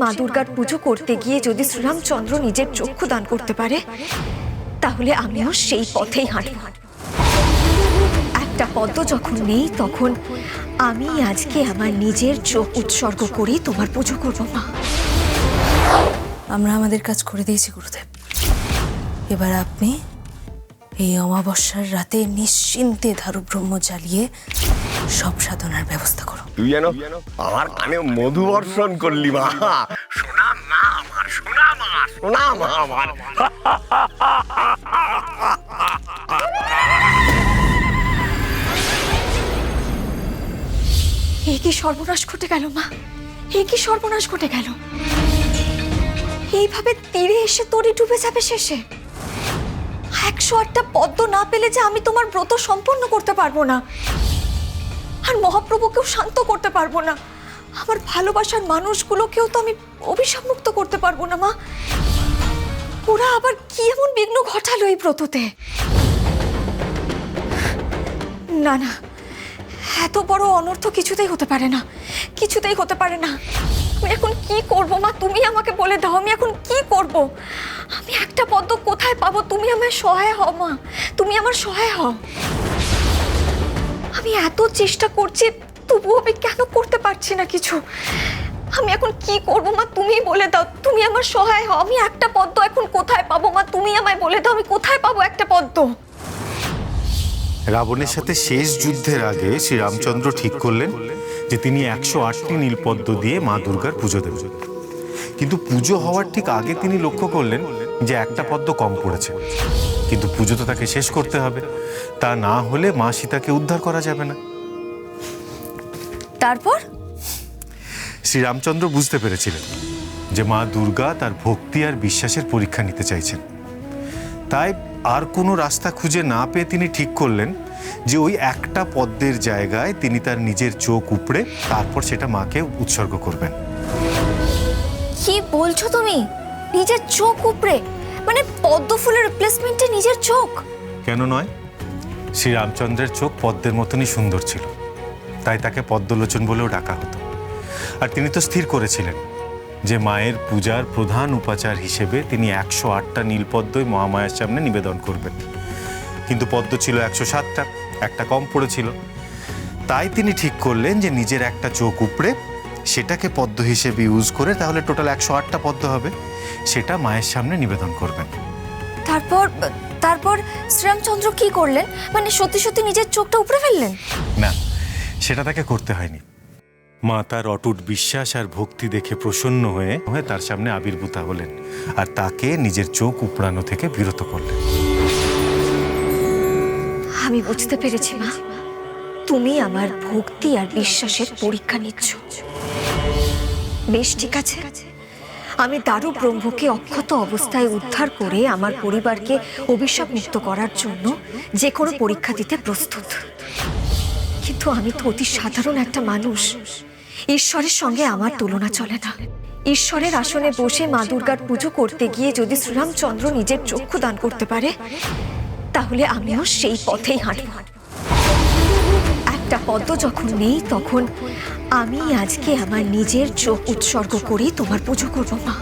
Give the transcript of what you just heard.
মা দুর্গার পুজো করতে গিয়ে যদি শ্রীরামচন্দ্র নিজের চক্ষু দান করতে পারে, তাহলে আমিও সেই পথেই হাঁটব। একটা পদ্ম যখন নেই, তখন আমি আজকে আমার নিজের চোখ উৎসর্গ করেই তোমার পুজো করব মা। আমরা আমাদের কাজ করে দিয়েছি গুরুদেব। এবার আপনি এই অমাবস্যার রাতে নিশ্চিন্তে ধারুব্রহ্ম জ্বালিয়ে সব সাধনার ব্যবস্থা করো। তুই যেন আমার কানে মধু বর্ষণ করলি মা। সোনা মা আমার, সোনা মা, সোনা মা আমার। এ কি সর্বনাশ ঘটে গেল মা, এ কি সর্বনাশ ঘটে গেল। এইভাবে তীরে এসে তরি ডুবে যাবে শেষে। 108টা পদ্ম না পেলে যে আমি তোমার ব্রত সম্পন্ন করতে পারবো না, আর মহাপ্রভুকেও শান্ত করতে পারবো না, আমার ভালোবাসার মানুষগুলোকেও তো আমি অভিশাপ মুক্ত করতে পারবো না মা। ওরা আবার কি এমন বিঘ্ন ঘটালো এই ব্রততে? না না, এত বড় অনর্থ কিছুতেই হতে পারে না, কিছুতেই হতে পারে না। আমি এখন কি করব মা, তুমি আমাকে বলে দাও, আমি এখন কি করব? আমি একটা পদ্ম কোথায় পাবো? তুমি আমার সহায় হও মা, তুমি আমার সহায় হও। আমি এত চেষ্টা করছি, তবুও আমি কেন করতে পারছি না কিছু? আমি এখন কি করব মা, তুমি বলে দাও, তুমি আমার সহায় হও। আমি একটা পদ্ম এখন কোথায় পাবো মা, তুমি আমায় বলে দাও, আমি কোথায় পাবো একটা পদ্ম? রাবণের সাথে শেষ যুদ্ধের আগে শ্রীরামচন্দ্র ঠিক করলেন যে তিনি 108টি নীলপদ্ম দিয়ে মা দুর্গার পুজো দেবেন। কিন্তু পুজো হওয়ার ঠিক আগে তিনি লক্ষ্য করলেন যে একটা পদ্ম কম পড়েছে। কিন্তু পুজো তো তাকে শেষ করতে হবে, তা না হলে মা সীতাকে উদ্ধার করা যাবে না। তারপর শ্রীরামচন্দ্র বুঝতে পেরেছিলেন যে মা দুর্গা তার ভক্তি আর বিশ্বাসের পরীক্ষা নিতে চাইছেন। তাই আর কোনো রাস্তা খুঁজে না পেয়ে তিনি ঠিক করলেন যে ওই একটা পদ্মের জায়গায় তিনি তার নিজের চোখ উপড়ে তারপর সেটা মাকে উৎসর্গ করবেন। কি বলছো তুমি? নিজের চোখ উপড়ে? মানে পদ্ম ফুলের রিপ্লেসমেন্টে নিজের চোখ? কেন নয়, শ্রীরামচন্দ্রের চোখ পদ্মের মতনই সুন্দর ছিল, তাই তাকে পদ্মলোচন বলেও ডাকা হতো। আর তিনি তো স্থির করেছিলেন যে মায়ের পূজার প্রধান উপাচার হিসেবে তিনি 108টা নীলপদ্মই মহামায়ার সামনে নিবেদন করবেন। কিন্তু পদ্ম ছিল 107টা, একটা কম পড়েছিল। তাই তিনি ঠিক করলেন যে নিজের একটা চোখ উপড়ে সেটাকে পদ্ম হিসেবে ইউজ করে তাহলে টোটাল 108টা পদ্ম হবে, সেটা মায়ের সামনে নিবেদন করবেন। তারপর তারপর শ্রীরামচন্দ্র কি করলেন? মানে সত্যি সত্যি নিজের চোখটা উপড়ে ফেললেন? না, সেটা তাকে করতে হয়নি। মা তার অটুট বিশ্বাস আর ভক্তি দেখে প্রসন্ন হয়ে তার সামনে আবির্ভূতা হলেন আর তাকে নিজের চোখ উপড়ানো থেকে বিরত করলেন। আমি বুঝতে পেরেছি মা, তুমি আমার ভক্তি আর বিশ্বাসের পরীক্ষা নিচ্ছ। বেশ ঠিক আছে, আমি দারুব্রহ্মকে অক্ষত অবস্থায় উদ্ধার করে আমার পরিবারকে অভিশাপ মুক্ত করার জন্য যে কোনো পরীক্ষা দিতে প্রস্তুত। কিন্তু আমি তো অতি সাধারণ একটা মানুষ, ঈশ্বরের সঙ্গে আমার তুলনা চলে না। ঈশ্বরের আসনে বসে মা দুর্গার পুজো করতে গিয়ে যদি শ্রীরামচন্দ্র নিজের চক্ষু দান করতে পারে, তাহলে আমিও সেই পথেই হাঁটব। একটা পদ্ম যখন নেই, তখন আমি আজকে আমার নিজের চোখ উৎসর্গ করেই তোমার পুজো করব মা।